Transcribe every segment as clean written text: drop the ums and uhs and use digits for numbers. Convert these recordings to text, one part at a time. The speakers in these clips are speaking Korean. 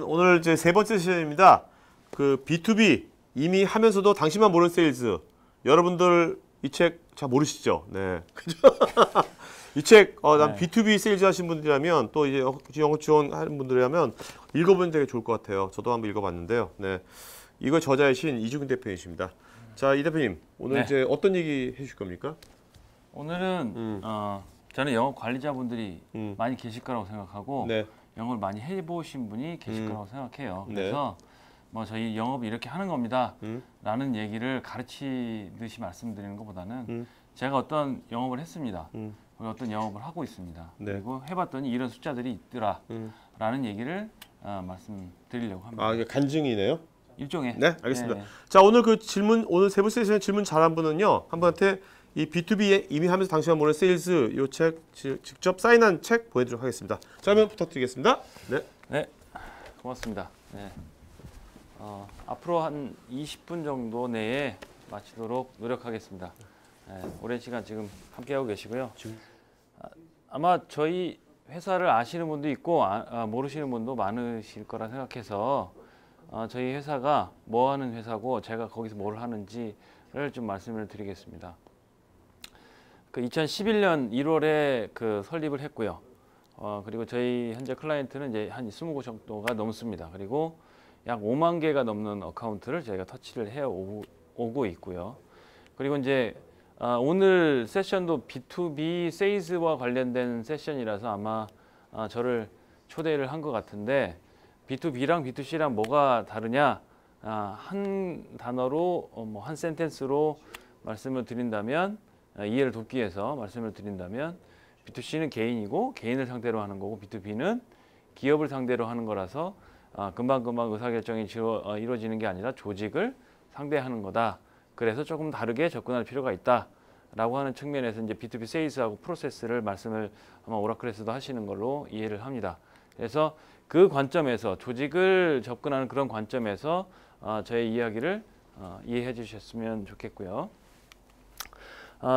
오늘 이제 세 번째 세션입니다. 그 B2B 이미 하면서도 당신만 모르는 세일즈. 여러분들 이 책 잘 모르시죠? 네. 그죠? 이 책, 난 B2B 세일즈 하신 분들이라면 또 이제 영어 지원하는 분들이라면 읽어보면 되게 좋을 것 같아요. 저도 한번 읽어봤는데요. 네. 이거 저자이신 이주근 대표이십니다. 자, 이 대표님, 오늘 이제 어떤 얘기 해주실 겁니까? 오늘은 저는 영업 관리자분들이 많이 계실 거라고 생각하고 영업을 많이 해보신 분이 계실 거라고 생각해요. 그래서 뭐 저희 영업이 이렇게 하는 겁니다 라는 얘기를 가르치듯이 말씀드리는 것보다는 제가 어떤 영업을 했습니다. 어떤 영업을 하고 있습니다. 그리고 해봤더니 이런 숫자들이 있더라 라는 얘기를 말씀드리려고 합니다. 아, 이게 간증이네요? 일종의. 네, 알겠습니다. 자, 오늘 그 질문, 오늘 세 번째 세션 질문 잘한 분은요, 한 분한테 이 B2B 이미 하면서 당신만 모르는 세일즈 이 책 직접 사인한 책 보내드리도록 하겠습니다. 자, 그러면 부탁드리겠습니다. 네, 고맙습니다. 네. 앞으로 한 20분 정도 내에 마치도록 노력하겠습니다. 네, 오랜 시간 지금 함께하고 계시고요. 아마 저희 회사를 아시는 분도 있고 모르시는 분도 많으실 거라 생각해서 저희 회사가 뭐 하는 회사고 제가 거기서 뭘 하는지를 좀 말씀을 드리겠습니다. 그 2011년 1월에 그 설립을 했고요. 그리고 저희 현재 클라이언트는 이제 한 20곳 정도가 넘습니다. 그리고 약 5만 개가 넘는 어카운트를 저희가 터치를 해 오고 있고요. 그리고 이제 오늘 세션도 B2B 세일즈와 관련된 세션이라서 아마 저를 초대를 한 것 같은데 B2B랑 B2C랑 뭐가 다르냐? 한 단어로 뭐 한 센텐스로 말씀을 드린다면 이해를 돕기 위해서 말씀을 드린다면 B2C는 개인이고 개인을 상대로 하는 거고 B2B는 기업을 상대로 하는 거라서 금방금방 의사결정이 이루어지는 게 아니라 조직을 상대하는 거다. 그래서 조금 다르게 접근할 필요가 있다. 라고 하는 측면에서 이제 B2B 세일즈하고 프로세스를 말씀을 아마 오라클에서도 하시는 걸로 이해를 합니다. 그래서 그 관점에서 조직을 접근하는 그런 관점에서 저의 이야기를 이해해 주셨으면 좋겠고요.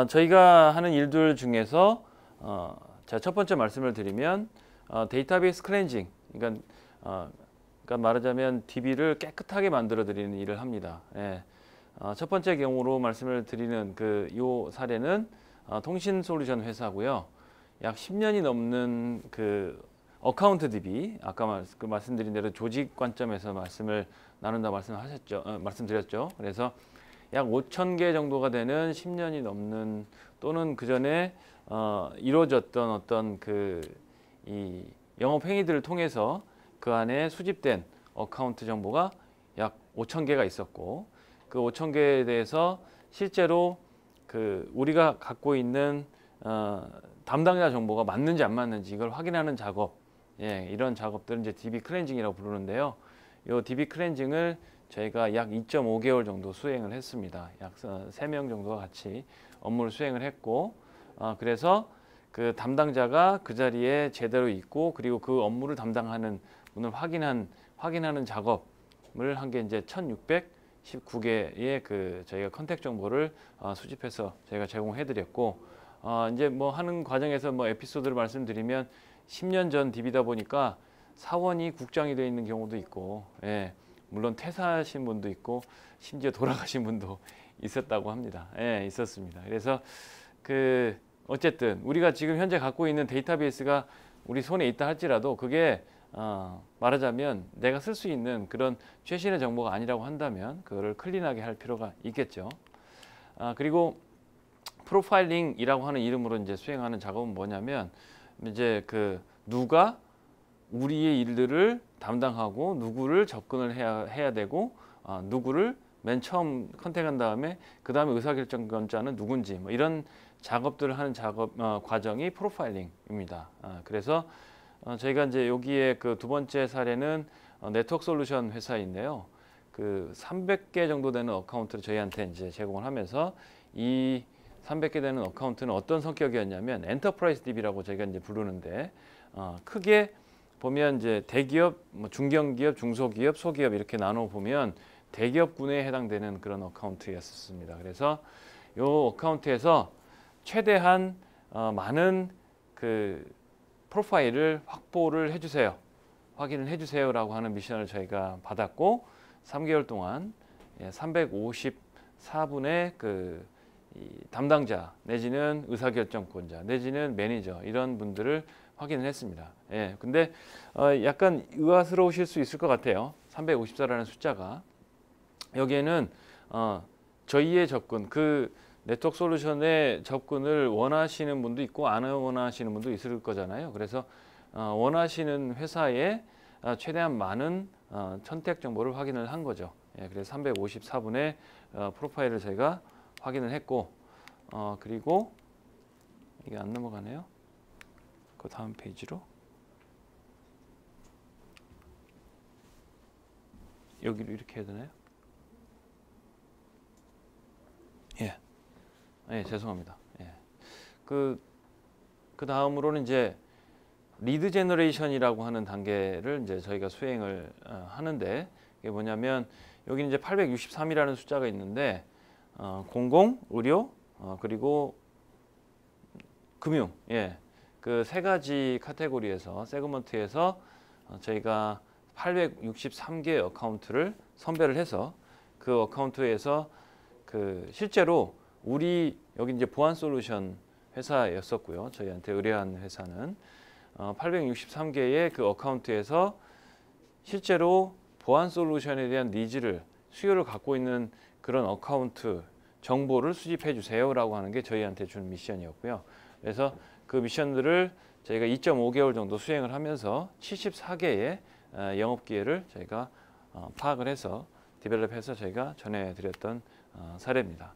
저희가 하는 일들 중에서 제가 첫 번째 말씀을 드리면 데이터베이스 클렌징, 그러니까 말하자면 DB를 깨끗하게 만들어 드리는 일을 합니다. 예. 첫 번째 경우로 말씀을 드리는 요 사례는 통신 솔루션 회사고요. 약 10년이 넘는 그 어카운트 DB, 아까 말씀드린 대로 조직 관점에서 말씀을 나눈다 말씀드렸죠. 그래서 약 5,000개 정도가 되는 10년이 넘는 또는 그 전에 이루어졌던 어떤 이 영업 행위들을 통해서 그 안에 수집된 어카운트 정보가 약 5,000개가 있었고 그 5,000개에 대해서 실제로 우리가 갖고 있는 담당자 정보가 맞는지 안 맞는지 이걸 확인하는 작업, 이런 작업들은 이제 DB 클렌징이라고 부르는데요. 이 DB 클렌징을 저희가 약 2.5개월 정도 수행을 했습니다. 약 3명 정도가 같이 업무를 수행을 했고, 그래서 그 담당자가 그 자리에 제대로 있고, 그리고 그 업무를 담당하는 분을 확인하는 작업을 한 게 이제 1,619개의 저희가 컨택 정보를 수집해서 저희가 제공해드렸고, 이제 뭐 하는 과정에서 뭐 에피소드를 말씀드리면 10년 전 DB다 보니까 사원이 국장이 되어 있는 경우도 있고, 물론 퇴사하신 분도 있고 심지어 돌아가신 분도 있었다고 합니다. 있었습니다. 그래서 어쨌든 우리가 지금 현재 갖고 있는 데이터베이스가 우리 손에 있다 할지라도 그게 말하자면 내가 쓸 수 있는 그런 최신의 정보가 아니라고 한다면 그거를 클린하게 할 필요가 있겠죠. 그리고 프로파일링이라고 하는 이름으로 이제 수행하는 작업은 뭐냐면 이제 누가 우리의 일들을 담당하고 누구를 접근을 해야 되고 누구를 맨 처음 컨택한 다음에 그 다음에 의사결정권자는 누군지 뭐 이런 작업들을 하는 과정이 프로파일링입니다. 그래서 저희가 이제 여기에 두 번째 사례는 네트워크 솔루션 회사인데요. 300개 정도 되는 어카운트를 저희한테 이제 제공을 하면서 이 300개 되는 어카운트는 어떤 성격이었냐면 엔터프라이즈 DB라고 저희가 이제 부르는데 크게 보면 이제 대기업, 중견기업, 중소기업, 소기업 이렇게 나눠 보면 대기업군에 해당되는 그런 어카운트였습니다. 그래서 이 어카운트에서 최대한 많은 프로파일을 확보를 해주세요. 확인을 해주세요라고 하는 미션을 저희가 받았고 3개월 동안 354분의 이 담당자 내지는 의사결정권자 내지는 매니저 이런 분들을 확인을 했습니다. 예, 근데 약간 의아스러우실 수 있을 것 같아요. 354라는 숫자가 여기에는 저희의 접근 그 네트워크 솔루션의 접근을 원하시는 분도 있고 안 원하시는 분도 있을 거잖아요. 그래서 원하시는 회사에 최대한 많은 선택 정보를 확인을 한 거죠. 예, 그래서 354분의 프로파일을 저희가 확인을 했고 그리고 이게 안 넘어가네요. 그 다음 페이지로 여기로 이렇게 해야 되나요? 예, 예, 죄송합니다. 예. 그 다음으로는 이제 리드 제너레이션이라고 하는 단계를 이제 저희가 수행을 하는데 이게 뭐냐면 여기 이제 863이라는 숫자가 있는데 공공, 의료, 그리고 금융, 예, 그 세 가지 카테고리에서 세그먼트에서 저희가 863개의 어카운트를 선별을 해서 그 어카운트에서 그 실제로 우리 여기 이제 보안 솔루션 회사였었고요. 저희한테 의뢰한 회사는 863개의 그 어카운트에서 실제로 보안 솔루션에 대한 니즈를 수요를 갖고 있는 그런 어카운트 정보를 수집해 주세요라고 하는 게 저희한테 준 미션이었고요. 그래서 그 미션들을 저희가 2.5개월 정도 수행을 하면서 74개의 영업 기회를 저희가 파악을 해서 디벨롭해서 저희가 전해드렸던 사례입니다.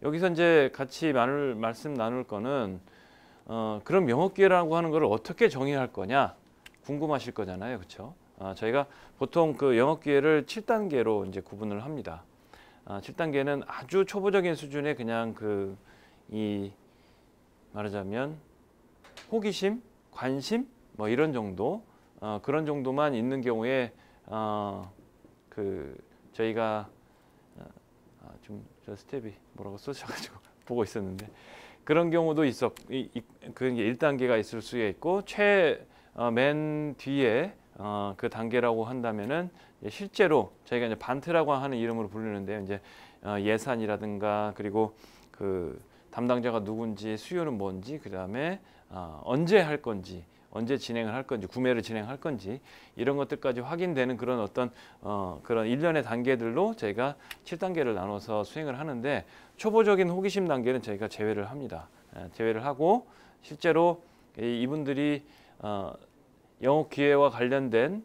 여기서 이제 같이 말씀 나눌 거는 그럼 영업 기회라고 하는 걸 어떻게 정의할 거냐 궁금하실 거잖아요, 그렇죠? 저희가 보통 그 영업 기회를 7단계로 이제 구분을 합니다. 7단계는 아주 초보적인 수준의 그냥 이 말하자면 호기심, 관심 뭐 이런 정도 그런 정도만 있는 경우에 저희가 좀 저 스텝이 뭐라고 쓰셔가지고 보고 있었는데 그런 경우도 그게 1단계가 있을 수 있고 맨 뒤에 그 단계라고 한다면은 실제로 저희가 이제 반트라고 하는 이름으로 부르는데요. 이제 예산이라든가 그리고 그 담당자가 누군지 수요는 뭔지 그다음에 언제 할 건지 언제 진행을 할 건지 구매를 진행할 건지 이런 것들까지 확인되는 그런 어떤 그런 일련의 단계들로 저희가 7단계를 나눠서 수행을 하는데 초보적인 호기심 단계는 저희가 제외를 합니다. 제외를 하고 실제로 이분들이 영업 기회와 관련된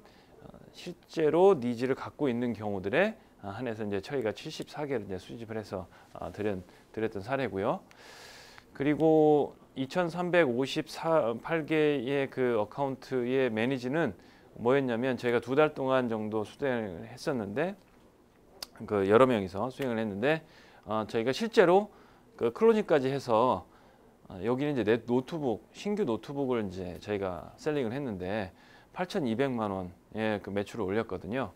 실제로 니즈를 갖고 있는 경우들에 한해서 이제 저희가 74개를 이제 수집을 해서 드렸던 사례고요. 그리고 2,358개의 그 어카운트의 매니지는 뭐였냐면 저희가 2달 동안 정도 수행을 했었는데 그 여러 명이서 수행을 했는데 저희가 실제로 그 클로징까지 해서 여기는 이제 노트북 신규 노트북을 이제 저희가 셀링을 했는데 8,200만 원의 그 매출을 올렸거든요.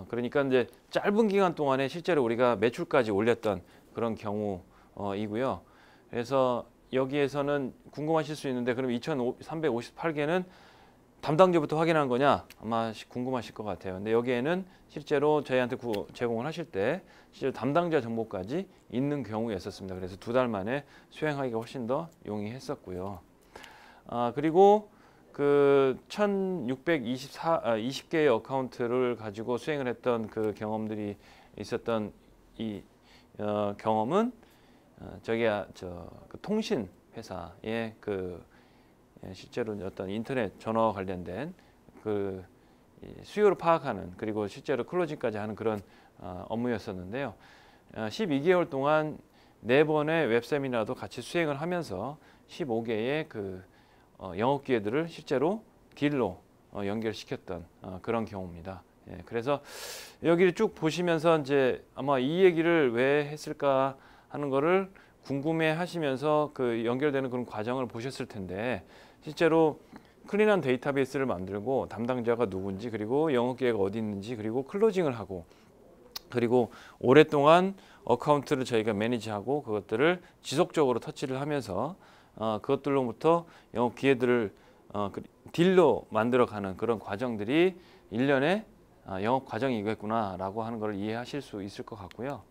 그러니까 이제 짧은 기간 동안에 실제로 우리가 매출까지 올렸던 그런 경우이고요. 그래서 여기에서는 궁금하실 수 있는데 그럼 2,358개는 담당자부터 확인한 거냐 아마 궁금하실 것 같아요. 근데 여기에는 실제로 저희한테 제공을 하실 때 실제로 담당자 정보까지 있는 경우였었습니다. 그래서 2달 만에 수행하기가 훨씬 더 용이했었고요. 그리고 그 1,620개의 어카운트를 가지고 수행을 했던 그 경험들이 있었던 이 경험은 그 통신 회사의 실제로 어떤 인터넷 전화와 관련된 그 수요를 파악하는 그리고 실제로 클로징까지 하는 그런 업무였었는데요. 12개월 동안 4번의 웹 세미나도 같이 수행을 하면서 15개의 그 영업 기회들을 실제로 딜로 연결시켰던 그런 경우입니다. 예, 그래서 여기를 쭉 보시면서 이제 아마 이 얘기를 왜 했을까 하는 거를 궁금해 하시면서 그 연결되는 그런 과정을 보셨을 텐데 실제로 클린한 데이터베이스를 만들고 담당자가 누군지 그리고 영업 기회가 어디 있는지 그리고 클로징을 하고 그리고 오랫동안 어카운트를 저희가 매니지하고 그것들을 지속적으로 터치를 하면서 그것들로부터 영업 기회들을 딜로 만들어가는 그런 과정들이 일련의 영업 과정이겠구나라고 하는 걸 이해하실 수 있을 것 같고요.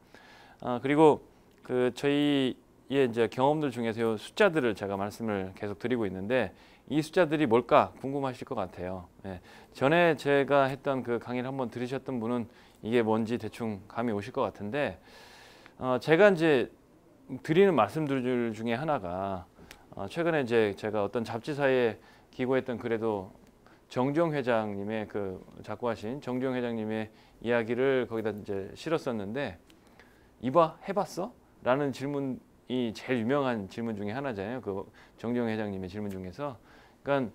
그리고 그 저희의 이제 경험들 중에서 숫자들을 제가 말씀을 계속 드리고 있는데 이 숫자들이 뭘까 궁금하실 것 같아요. 예. 전에 제가 했던 그 강의를 한번 들으셨던 분은 이게 뭔지 대충 감이 오실 것 같은데 제가 이제 드리는 말씀들 중에 하나가 최근에 이제 제가 어떤 잡지사에 기고했던 글에도 정주영 회장님의 그 작고하신 정주영 회장님의 이야기를 거기다 이제 실었었는데 이봐 해봤어? 라는 질문이 제일 유명한 질문 중에 하나잖아요. 그 정주영 회장님의 질문 중에서. 그러니까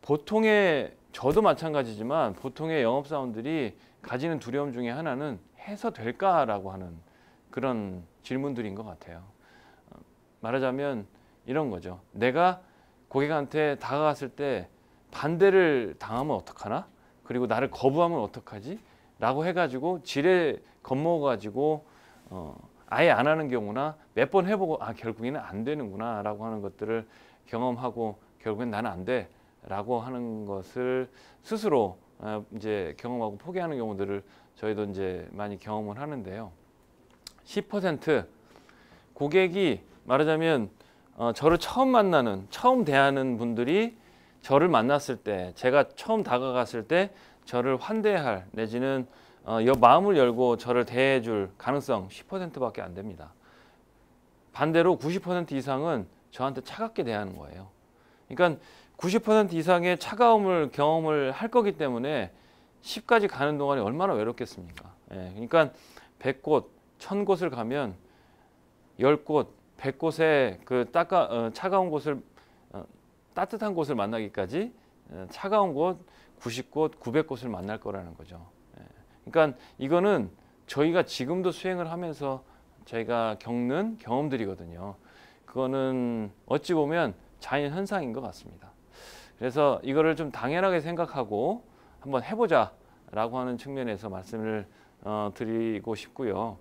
보통의 저도 마찬가지지만 보통의 영업사원들이 가지는 두려움 중에 하나는 해서 될까라고 하는 그런 질문들인 것 같아요. 말하자면 이런 거죠. 내가 고객한테 다가갔을 때 반대를 당하면 어떡하나? 그리고 나를 거부하면 어떡하지? 라고 해가지고 지레 겁먹어가지고 아예 안 하는 경우나 몇 번 해보고 결국에는 안 되는구나 라고 하는 것들을 경험하고 결국엔 나는 안 돼 라고 하는 것을 스스로 이제 경험하고 포기하는 경우들을 저희도 이제 많이 경험을 하는데요. 10% 고객이 말하자면 저를 처음 대하는 분들이 저를 만났을 때 제가 처음 다가갔을 때 저를 환대할 내지는 마음을 열고 저를 대해줄 가능성 10%밖에 안 됩니다. 반대로 90% 이상은 저한테 차갑게 대하는 거예요. 그러니까 90% 이상의 차가움을 경험을 할 거기 때문에 10까지 가는 동안이 얼마나 외롭겠습니까? 예, 그러니까 100곳, 1000곳을 가면 10곳, 100곳에 그 차가운 곳을 따뜻한 곳을 만나기까지 차가운 곳 90곳, 900곳을 만날 거라는 거죠. 그러니까 이거는 저희가 지금도 수행을 하면서 저희가 겪는 경험들이거든요. 그거는 어찌 보면 자연 현상인 것 같습니다. 그래서 이거를 좀 당연하게 생각하고 한번 해보자라고 하는 측면에서 말씀을 드리고 싶고요.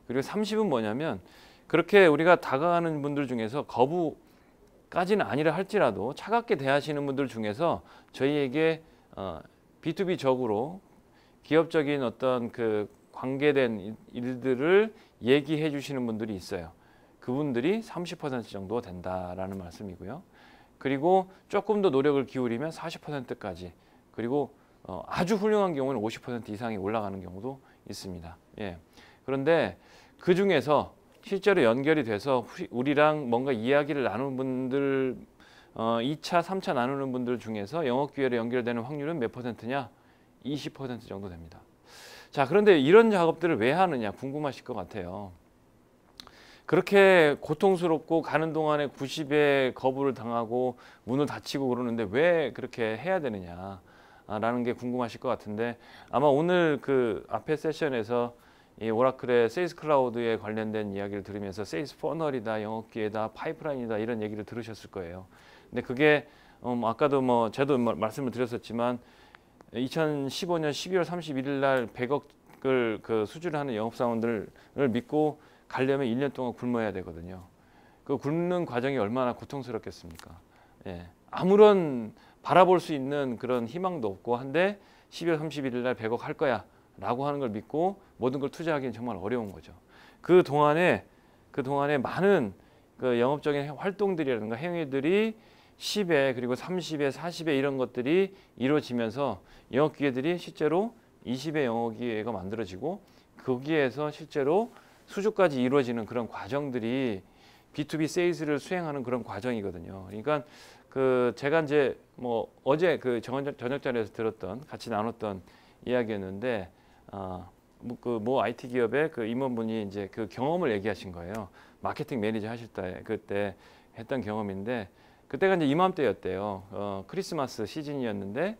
그리고 30은 뭐냐면 그렇게 우리가 다가가는 분들 중에서 거부까지는 아니라 할지라도 차갑게 대하시는 분들 중에서 저희에게 B2B적으로 기업적인 어떤 그 관계된 일들을 얘기해 주시는 분들이 있어요. 그분들이 30% 정도 된다라는 말씀이고요. 그리고 조금 더 노력을 기울이면 40%까지 그리고 아주 훌륭한 경우는 50% 이상이 올라가는 경우도 있습니다. 예. 그런데 그 중에서 실제로 연결이 돼서 우리랑 뭔가 이야기를 나누는 분들 2차, 3차 나누는 분들 중에서 영업 기회로 연결되는 확률은 몇 %냐? 20% 정도 됩니다. 자, 그런데 이런 작업들을 왜 하느냐 궁금하실 것 같아요. 그렇게 고통스럽고 가는 동안에 90에 거부를 당하고 문을 닫히고 그러는데 왜 그렇게 해야 되느냐라는 게 궁금하실 것 같은데 아마 오늘 그 앞에 세션에서 이 오라클의 세일즈 클라우드에 관련된 이야기를 들으면서 세일즈 퍼널이다, 영업기회다, 파이프라인이다 이런 얘기를 들으셨을 거예요. 근데 그게 아까도 뭐 저도 말씀을 드렸었지만 2015년 12월 31일 날 100억을 그 수주를 하는 영업사원들을 믿고 가려면 1년 동안 굶어야 되거든요. 그 굶는 과정이 얼마나 고통스럽겠습니까? 예. 아무런 바라볼 수 있는 그런 희망도 없고 한데 12월 31일 날 100억 할 거야 라고 하는 걸 믿고 모든 걸 투자하기는 정말 어려운 거죠. 그 동안에 많은 그 영업적인 활동들이라든가 행위들이 10에 그리고 30에 40에 이런 것들이 이루어지면서 영업 기회들이 실제로 20의 영업 기회가 만들어지고 거기에서 실제로 수주까지 이루어지는 그런 과정들이 B2B 세일즈를 수행하는 그런 과정이거든요. 그러니까 그 제가 이제 뭐 어제 그 저녁 자리에서 들었던 같이 나눴던 이야기였는데 그 모 IT 기업의 그 임원분이 이제 그 경험을 얘기하신 거예요. 마케팅 매니저 하실 때 그때 했던 경험인데 그때가 이제 이맘때였대요. 크리스마스 시즌이었는데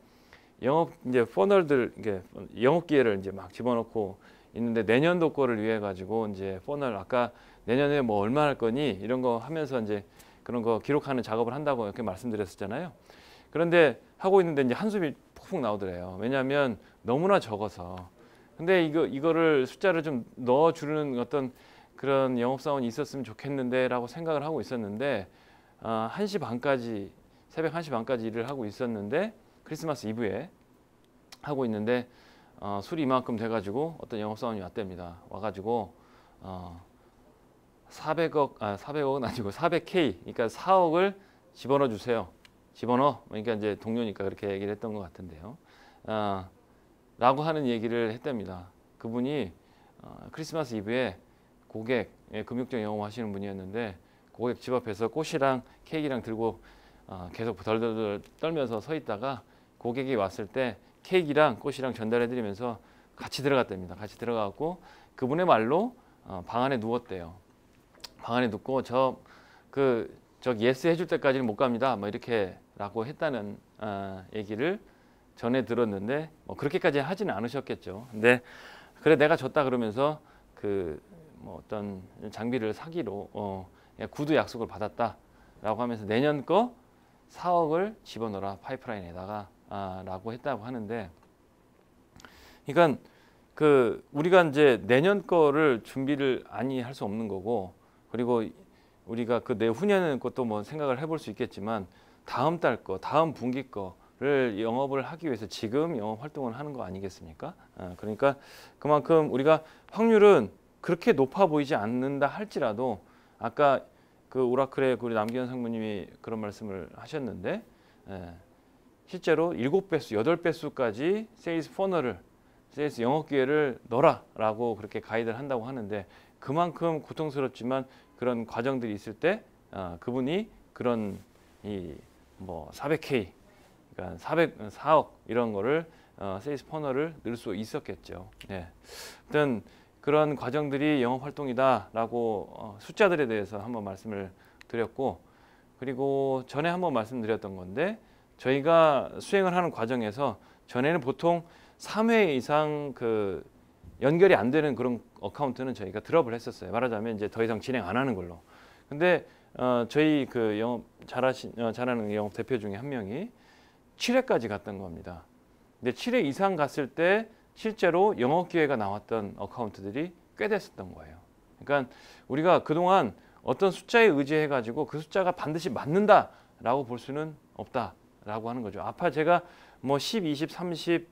영업 이제 퍼널들 이게 영업 기회를 이제 막 집어넣고 있는데 내년도 거를 위해 가지고 이제 퍼널 아까 내년에 뭐 얼마 할 거니 이런 거 하면서 이제 그런 거 기록하는 작업을 한다고 이렇게 말씀드렸었잖아요. 그런데 하고 있는데 이제 한숨이 푹푹 나오더래요. 왜냐하면 너무나 적어서. 근데 이거를 숫자를 좀 넣어 주는 어떤 그런 영업사원이 있었으면 좋겠는데라고 생각을 하고 있었는데 1시 반까지 새벽 1시 반까지 일을 하고 있었는데 크리스마스 이브에 하고 있는데 술이 이만큼 돼가지고 어떤 영업사원이 왔답니다. 와가지고 400억은 아니고 400K, 그러니까 4억을 집어넣어 주세요. 집어넣어. 그러니까 이제 동료니까 그렇게 얘기를 했던 것 같은데요. 라고 하는 얘기를 했답니다. 그분이 크리스마스 이브에 고객, 금융적 영업하시는 분이었는데 고객 집 앞에서 꽃이랑 케이크랑 들고 계속 덜덜덜 떨면서 서 있다가 고객이 왔을 때 케이크랑 꽃이랑 전달해드리면서 같이 들어갔답니다. 같이 들어가고 그분의 말로 방 안에 누웠대요. 방 안에 눕고 저 예스 해줄 때까지는 못 갑니다. 뭐 이렇게라고 했다는 얘기를 전에 들었는데 뭐 그렇게까지 하지는 않으셨겠죠. 근데 그래 내가 졌다 그러면서 뭐 어떤 장비를 사기로 구두 약속을 받았다라고 하면서 내년 거 4억을 집어넣어라 파이프라인에다가 라고 했다고 하는데, 그러니까 우리가 이제 내년 거를 준비를 아니 할 수 없는 거고, 그리고 우리가 내후년 것도 뭐 생각을 해볼 수 있겠지만 다음 달 거, 다음 분기 거를 영업을 하기 위해서 지금 영업 활동을 하는 거 아니겠습니까? 그러니까 그만큼 우리가 확률은 그렇게 높아 보이지 않는다 할지라도 아까 오라클의 우리 남기현 상무님이 그런 말씀을 하셨는데 실제로 7배수, 8배수까지 세일즈 퍼널을, 세일즈 영업 기회를 넣어라라고 그렇게 가이드를 한다고 하는데, 그만큼 고통스럽지만 그런 과정들이 있을 때 그분이 그런 뭐 400K, 그러니까 4억 이런 거를 세일즈 퍼널을 넣을 수 있었겠죠. 아무튼 그런 과정들이 영업 활동이다라고 숫자들에 대해서 한번 말씀을 드렸고, 그리고 전에 한번 말씀드렸던 건데 저희가 수행을 하는 과정에서 전에는 보통 3회 이상 연결이 안 되는 그런 어카운트는 저희가 드롭을 했었어요. 말하자면 이제 더 이상 진행 안 하는 걸로. 근데 저희 영업 잘하는 영업 대표 중에 한 명이 7회까지 갔던 겁니다. 근데 7회 이상 갔을 때 실제로 영업 기회가 나왔던 어카운트들이 꽤 됐었던 거예요. 그러니까 우리가 그동안 어떤 숫자에 의지해 가지고 그 숫자가 반드시 맞는다라고 볼 수는 없다라고 하는 거죠. 아까 제가 뭐 10, 20, 30,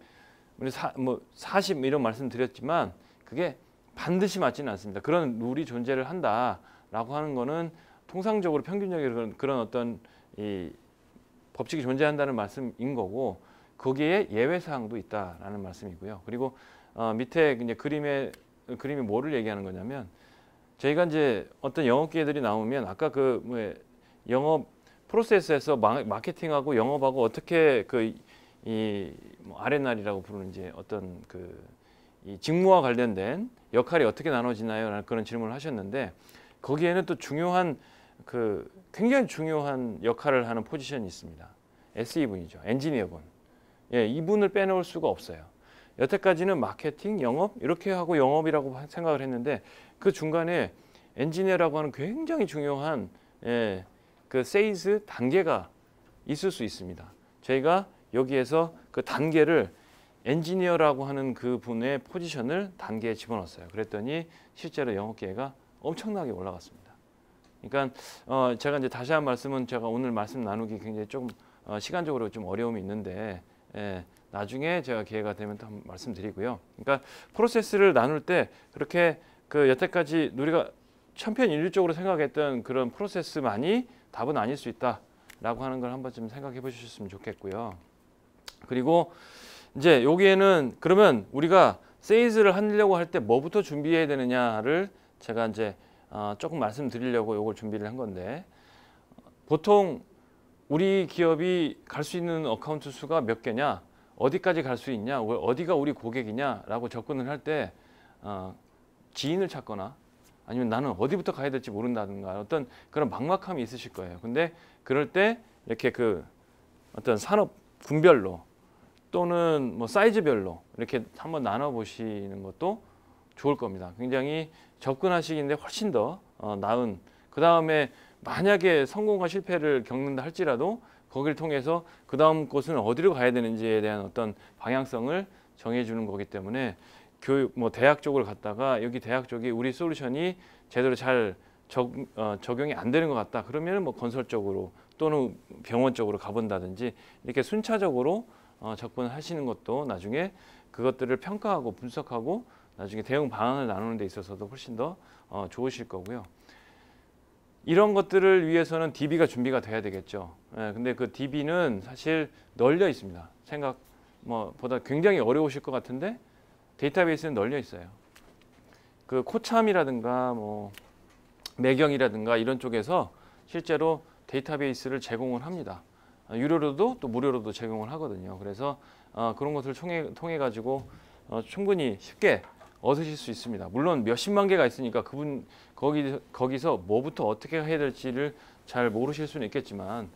40 이런 말씀 드렸지만 그게 반드시 맞지는 않습니다. 그런 룰이 존재를 한다라고 하는 거는 통상적으로 평균적인 그런 어떤 법칙이 존재한다는 말씀인 거고, 거기에 예외 사항도 있다라는 말씀이고요. 그리고 밑에 이제 그림이 뭐를 얘기하는 거냐면, 저희가 이제 어떤 영업 기회들이 나오면 아까 영업 프로세스에서 마케팅하고 영업하고 어떻게 뭐 R&R이라고 부르는 이제 어떤 이 직무와 관련된 역할이 어떻게 나눠지나요? 라는 그런 질문을 하셨는데, 거기에는 또 굉장히 중요한 역할을 하는 포지션이 있습니다. SE 분이죠. 엔지니어 분. 이분을 빼놓을 수가 없어요. 여태까지는 마케팅, 영업 이렇게 하고 영업이라고 생각을 했는데 그 중간에 엔지니어라고 하는 굉장히 중요한 세일즈 단계가 있을 수 있습니다. 저희가 여기에서 그 단계를 엔지니어라고 하는 그 분의 포지션을 단계에 집어넣었어요. 그랬더니 실제로 영업 기회가 엄청나게 올라갔습니다. 그러니까 제가 이제 다시 한 말씀은 제가 오늘 말씀 나누기 굉장히 조금 시간적으로 좀 어려움이 있는데 나중에 제가 기회가 되면 또 한번 말씀드리고요. 그러니까 프로세스를 나눌 때 그렇게 여태까지 우리가 천편일률적으로 생각했던 그런 프로세스만이 답은 아닐 수 있다라고 하는 걸 한번 좀 생각해 보셨으면 좋겠고요. 그리고 이제 여기에는 그러면 우리가 세일즈를 하려고 할 때 뭐부터 준비해야 되느냐를 제가 이제 조금 말씀드리려고 이걸 준비를 한 건데, 보통 우리 기업이 갈 수 있는 어카운트 수가 몇 개냐, 어디까지 갈 수 있냐, 어디가 우리 고객이냐라고 접근을 할 때 지인을 찾거나 아니면 나는 어디부터 가야 될지 모른다든가 어떤 그런 막막함이 있으실 거예요. 근데 그럴 때 이렇게 어떤 산업 군별로 또는 뭐 사이즈별로 이렇게 한번 나눠 보시는 것도 좋을 겁니다. 굉장히 접근하시기인데 훨씬 더 나은, 그 다음에 만약에 성공과 실패를 겪는다 할지라도 거기를 통해서 그 다음 곳은 어디로 가야 되는지에 대한 어떤 방향성을 정해주는 거기 때문에 교육, 대학 쪽을 갔다가 여기 대학 쪽이 우리 솔루션이 제대로 잘 적용이 안 되는 것 같다. 그러면 뭐 건설 쪽으로 또는 병원 쪽으로 가본다든지 이렇게 순차적으로 접근을 하시는 것도 나중에 그것들을 평가하고 분석하고 나중에 대응 방안을 나누는 데 있어서도 훨씬 더 좋으실 거고요. 이런 것들을 위해서는 DB가 준비가 돼야 되겠죠. 근데 그 DB는 사실 널려 있습니다. 생각 보다 굉장히 어려우실 것 같은데 데이터베이스는 널려 있어요. 그 코참이라든가 뭐 매경이라든가 이런 쪽에서 실제로 데이터베이스를 제공을 합니다. 유료로도 또 무료로도 제공을 하거든요. 그래서 그런 것을 통해 가지고 충분히 쉽게 얻으실 수 있습니다. 물론 몇십만 개가 있으니까 거기서 뭐부터 어떻게 해야 될지를 잘 모르실 수는 있겠지만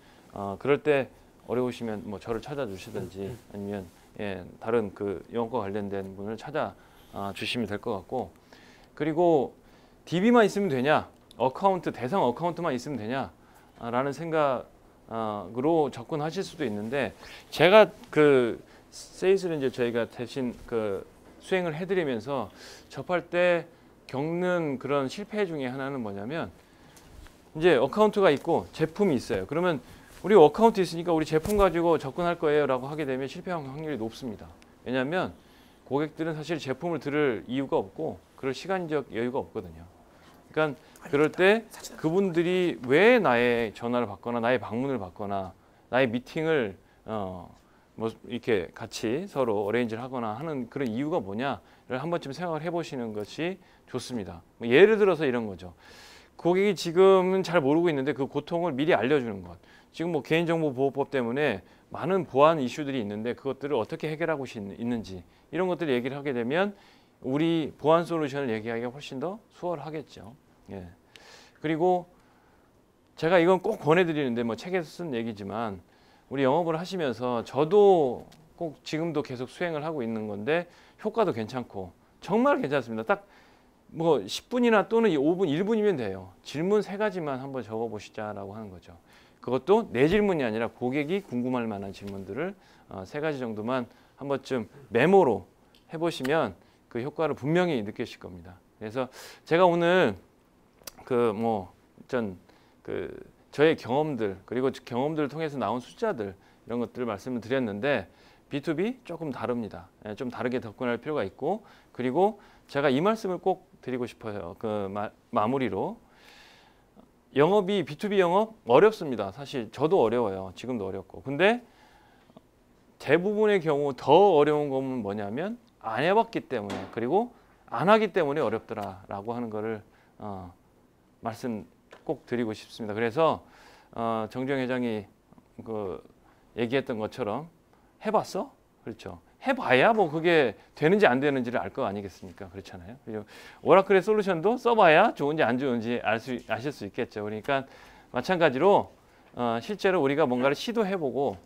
그럴 때 어려우시면 뭐 저를 찾아주시든지 아니면 다른 그 영어과 관련된 분을 찾아 주시면 될 것 같고, 그리고 DB만 있으면 되냐, 대상 어카운트만 있으면 되냐라는 생각으로 접근하실 수도 있는데, 제가 그 세일즈를 이제 저희가 대신 그 수행을 해드리면서 접할 때 겪는 그런 실패 중에 하나는 뭐냐면, 이제 어카운트가 있고 제품이 있어요. 그러면 우리 어카운트 있으니까 우리 제품 가지고 접근할 거예요 라고 하게 되면 실패할 확률이 높습니다. 왜냐하면 고객들은 사실 제품을 들을 이유가 없고 그럴 시간적 여유가 없거든요. 그러니까 그럴 때 그분들이 왜 나의 전화를 받거나 나의 방문을 받거나 나의 미팅을 뭐 이렇게 같이 서로 어레인지를 하거나 하는 그런 이유가 뭐냐를 한 번쯤 생각을 해보시는 것이 좋습니다. 뭐 예를 들어서 이런 거죠. 고객이 지금은 잘 모르고 있는데 그 고통을 미리 알려주는 것. 지금 뭐 개인정보보호법 때문에 많은 보안 이슈들이 있는데 그것들을 어떻게 해결하고 있는지 이런 것들을 얘기를 하게 되면 우리 보안 솔루션을 얘기하기가 훨씬 더 수월하겠죠. 예. 그리고 제가 이건 꼭 권해드리는데 뭐 책에서 쓴 얘기지만 우리 영업을 하시면서 저도 꼭 지금도 계속 수행을 하고 있는 건데 효과도 괜찮고 정말 괜찮습니다. 딱 뭐 10분이나 또는 5분, 1분이면 돼요. 질문 3가지만 한번 적어보시자라고 하는 거죠. 그것도 내 질문이 아니라 고객이 궁금할 만한 질문들을 3가지 정도만 한 번쯤 메모로 해보시면 그 효과를 분명히 느끼실 겁니다. 그래서 제가 오늘 저의 경험들 그리고 경험들을 통해서 나온 숫자들 이런 것들을 말씀을 드렸는데 B2B 조금 다릅니다. 좀 다르게 접근할 필요가 있고, 그리고 제가 이 말씀을 꼭 드리고 싶어요. 마무리로 영업이 B2B 영업 어렵습니다. 사실 저도 어려워요. 지금도 어렵고. 근데 대부분의 경우 더 어려운 건 뭐냐면 안 해봤기 때문에, 그리고 안 하기 때문에 어렵더라라고 하는 거를 말씀 꼭 드리고 싶습니다. 그래서 정주영 회장이 얘기했던 것처럼 해봤어? 그렇죠. 해봐야 뭐 그게 되는지 안 되는지를 알 거 아니겠습니까? 그렇잖아요. 그리고 오라클의 솔루션도 써봐야 좋은지 안 좋은지 아실 수 있겠죠. 그러니까 마찬가지로 실제로 우리가 뭔가를 시도해보고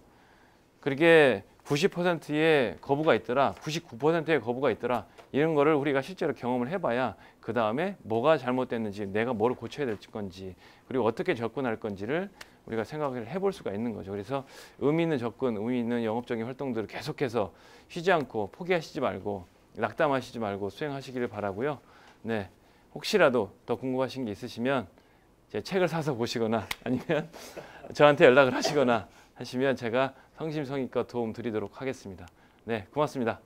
그렇게 90%의 거부가 있더라, 99%의 거부가 있더라, 이런 거를 우리가 실제로 경험을 해봐야 그 다음에 뭐가 잘못됐는지, 내가 뭘 고쳐야 될 건지, 그리고 어떻게 접근할 건지를 우리가 생각을 해볼 수가 있는 거죠. 그래서 의미 있는 접근, 의미 있는 영업적인 활동들을 계속해서 쉬지 않고 포기하시지 말고 낙담하시지 말고 수행하시기를 바라고요. 네, 혹시라도 더 궁금하신 게 있으시면 제 책을 사서 보시거나 아니면 저한테 연락을 하시거나 하시면 제가 성심성의껏 도움 드리도록 하겠습니다. 네, 고맙습니다.